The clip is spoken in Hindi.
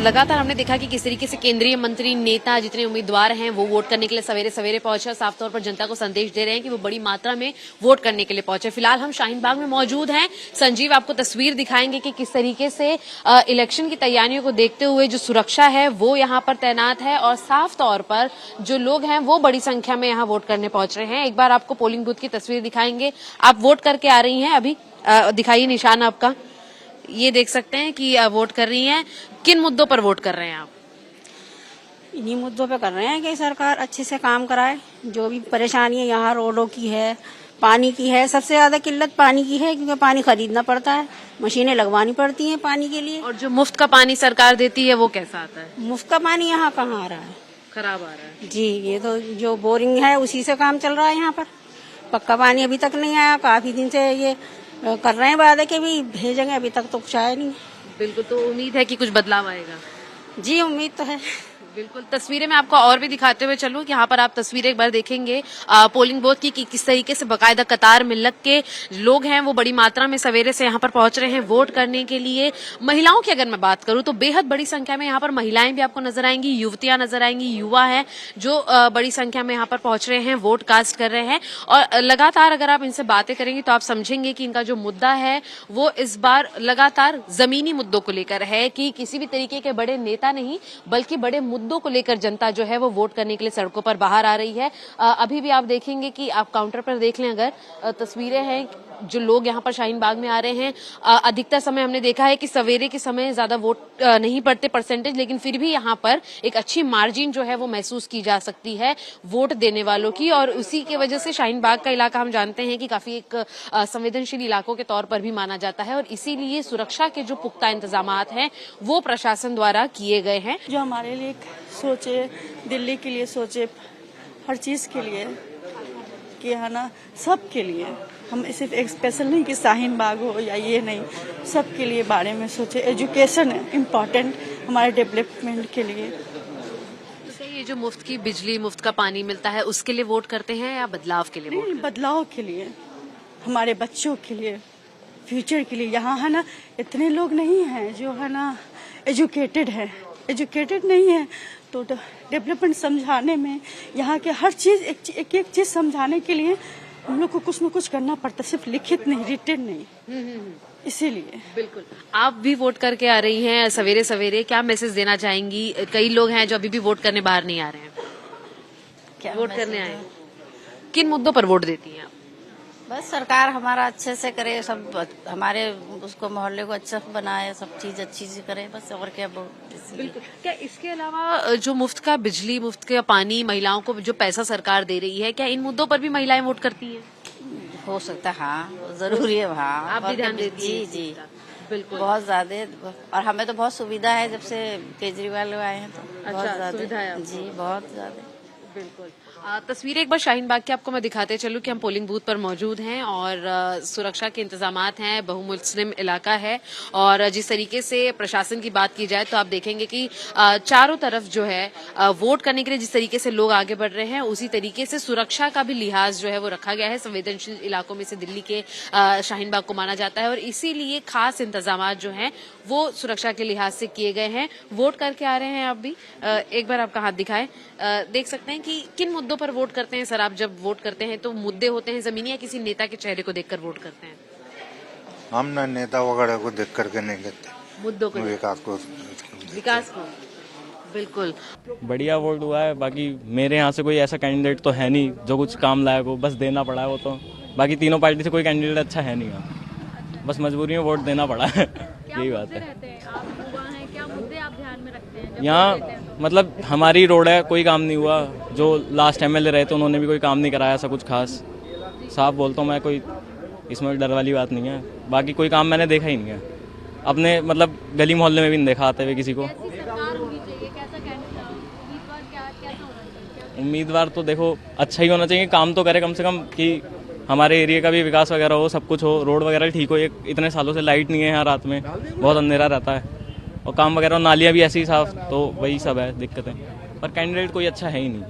लगातार हमने देखा कि किस तरीके से केंद्रीय मंत्री, नेता, जितने उम्मीदवार हैं वो वोट करने के लिए सवेरे सवेरे पहुंचे, साफ तौर पर जनता को संदेश दे रहे हैं कि वो बड़ी मात्रा में वोट करने के लिए पहुंचे। फिलहाल हम शाहीन बाग में मौजूद हैं। संजीव आपको तस्वीर दिखाएंगे कि किस तरीके से इलेक्शन की तैयारियों को देखते हुए जो सुरक्षा है वो यहाँ पर तैनात है और साफ तौर पर जो लोग हैं वो बड़ी संख्या में यहाँ वोट करने पहुंच रहे हैं। एक बार आपको पोलिंग बूथ की तस्वीर दिखाएंगे। आप वोट करके आ रही हैं अभी, दिखाइए निशान आपका। ये देख सकते हैं कि वोट कर रही हैं। किन मुद्दों पर वोट कर रहे हैं आप? इन्हीं मुद्दों पे कर रहे हैं कि सरकार अच्छे से काम कराए। जो भी परेशानी है यहाँ रोडों की है, पानी की है, सबसे ज्यादा किल्लत पानी की है क्योंकि पानी खरीदना पड़ता है, मशीनें लगवानी पड़ती हैं पानी के लिए। और जो मुफ्त का पानी सरकार देती है वो कैसा आता है? मुफ्त का पानी यहाँ कहाँ आ रहा है, खराब आ रहा है जी। ये तो जो बोरिंग है उसी से काम चल रहा है यहाँ पर। पक्का पानी अभी तक नहीं आया। काफी दिन से ये कर रहे हैं वादे के भी भेजेंगे, अभी तक तो कुछ आया नहीं। बिल्कुल, तो उम्मीद है कि कुछ बदलाव आएगा। जी उम्मीद तो है। बिल्कुल, तस्वीरें मैं आपको और भी दिखाते हुए चलूं कि यहाँ पर आप तस्वीरें एक बार देखेंगे पोलिंग बूथ की कि किस तरीके से बकायदा कतार में लग के लोग हैं वो बड़ी मात्रा में सवेरे से यहाँ पर पहुंच रहे हैं वोट करने के लिए। महिलाओं की अगर मैं बात करूं तो बेहद बड़ी संख्या में यहाँ पर महिलाएं भी आपको नजर आएंगी, युवतियां नजर आएंगी, युवा है जो बड़ी संख्या में यहाँ पर पहुंच रहे हैं, वोट कास्ट कर रहे हैं। और लगातार अगर आप इनसे बातें करेंगे तो आप समझेंगे कि इनका जो मुद्दा है वो इस बार लगातार जमीनी मुद्दों को लेकर है कि किसी भी तरीके के बड़े नेता नहीं बल्कि बड़े मुद्दों को लेकर जनता जो है वो वोट करने के लिए सड़कों पर बाहर आ रही है। अभी भी आप देखेंगे कि आप काउंटर पर देख लें, अगर तस्वीरें हैं जो लोग यहाँ पर शाहीन बाग में आ रहे हैं। अधिकतर समय हमने देखा है कि सवेरे के समय ज्यादा वोट नहीं पड़ते परसेंटेज, लेकिन फिर भी यहाँ पर एक अच्छी मार्जिन जो है वो महसूस की जा सकती है वोट देने वालों की। और उसी की वजह से शाहीन बाग का इलाका हम जानते हैं कि काफी एक संवेदनशील इलाकों के तौर पर भी माना जाता है और इसीलिए सुरक्षा के जो पुख्ता इंतजाम हैं वो प्रशासन द्वारा किए गए हैं। जो हमारे लिए सोचे, दिल्ली के लिए सोचे, हर चीज के लिए कि है ना, सब के लिए। हम सिर्फ एक स्पेशल नहीं कि शाहीन बाग हो या ये नहीं, सब के लिए बारे में सोचे। एजुकेशन है इम्पोर्टेंट हमारे डेवलपमेंट के लिए। तो ये जो मुफ्त की बिजली, मुफ्त का पानी मिलता है उसके लिए वोट करते हैं या बदलाव के लिए? नहीं, बदलाव के लिए, हमारे बच्चों के लिए, फ्यूचर के लिए। यहाँ है ना इतने लोग नहीं हैं जो है ना एजुकेटेड है, एजुकेटेड नहीं है तो डेवलपमेंट समझाने में यहाँ के हर चीज एक एक चीज समझाने के लिए हम लोग को कुछ न कुछ करना पड़ता, सिर्फ लिखित नहीं, रिटन नहीं। इसीलिए बिल्कुल, आप भी वोट करके आ रही हैं सवेरे सवेरे, क्या मैसेज देना चाहेंगी? कई लोग हैं जो अभी भी वोट करने बाहर नहीं आ रहे हैं, क्या वोट करने आए, किन मुद्दों पर वोट देती हैं आप? बस सरकार हमारा अच्छे से करे, सब हमारे उसको मोहल्ले को अच्छा बनाए, सब चीज अच्छी से करे, बस। और क्या बिल्कुल। क्या इसके अलावा जो मुफ्त का बिजली, मुफ्त का पानी, महिलाओं को जो पैसा सरकार दे रही है, क्या इन मुद्दों पर भी महिलाएं वोट करती हैं? हो सकता है, हाँ जरूरी है। हाँ, आप भी ध्यान देती हैं? जी, बिल्कुल, बहुत ज्यादा। और हमें तो बहुत सुविधा है जब से केजरीवाल आए हैं, तो बहुत अच्छा, ज्यादा सुविधा है जी, बहुत ज्यादा। बिल्कुल। तस्वीरें एक बार शाहीन बाग की आपको मैं दिखाते चलूं कि हम पोलिंग बूथ पर मौजूद हैं और सुरक्षा के इंतजामात हैं, बहुमुस्लिम इलाका है और जिस तरीके से प्रशासन की बात की जाए तो आप देखेंगे कि चारों तरफ जो है वोट करने के लिए जिस तरीके से लोग आगे बढ़ रहे हैं उसी तरीके से सुरक्षा का भी लिहाज जो है वो रखा गया है। संवेदनशील इलाकों में से दिल्ली के शाहीन बाग को माना जाता है और इसीलिए खास इंतजामात जो हैं वो सुरक्षा के लिहाज से किए गए हैं। वोट करके आ रहे हैं आप भी, एक बार आपका हाथ दिखाएं। देख सकते हैं कि किन मुद्दों पर वोट करते हैं सर? आप जब वोट करते हैं तो मुद्दे होते हैं जमीनी या किसी नेता के चेहरे को देखकर वोट करते हैं? हम ना नेता वगैरह को देख करके नहीं करते, मुद्दों को, विकास को। बिल्कुल, बढ़िया वोट हुआ है। बाकी मेरे यहाँ से कोई ऐसा कैंडिडेट तो है नहीं जो कुछ काम लायक हो, बस देना पड़ा है वो तो। बाकी तीनों पार्टी से कोई कैंडिडेट अच्छा है नहीं है, बस मजबूरी में वोट देना पड़ा है। यही बात है। यहाँ मतलब हमारी रोड है, कोई काम नहीं हुआ। जो लास्ट एमएलए रहे थे उन्होंने भी कोई काम नहीं कराया ऐसा कुछ खास। साफ बोलता हूँ मैं, कोई इसमें डर वाली बात नहीं है। बाकी कोई काम मैंने देखा ही नहीं है अपने, मतलब गली मोहल्ले में भी नहीं देखा आते हुए किसी को। उम्मीदवार तो देखो अच्छा ही होना चाहिए, काम तो करे कम से कम कि हमारे एरिया का भी विकास वगैरह हो, सब कुछ हो, रोड वगैरह ठीक हो। इतने सालों से लाइट नहीं है यहाँ, रात में बहुत अंधेरा रहता है और काम वगैरह, नालियाँ भी ऐसी ही साफ, तो वही सब है दिक्कतें। पर कैंडिडेट कोई अच्छा है ही नहीं।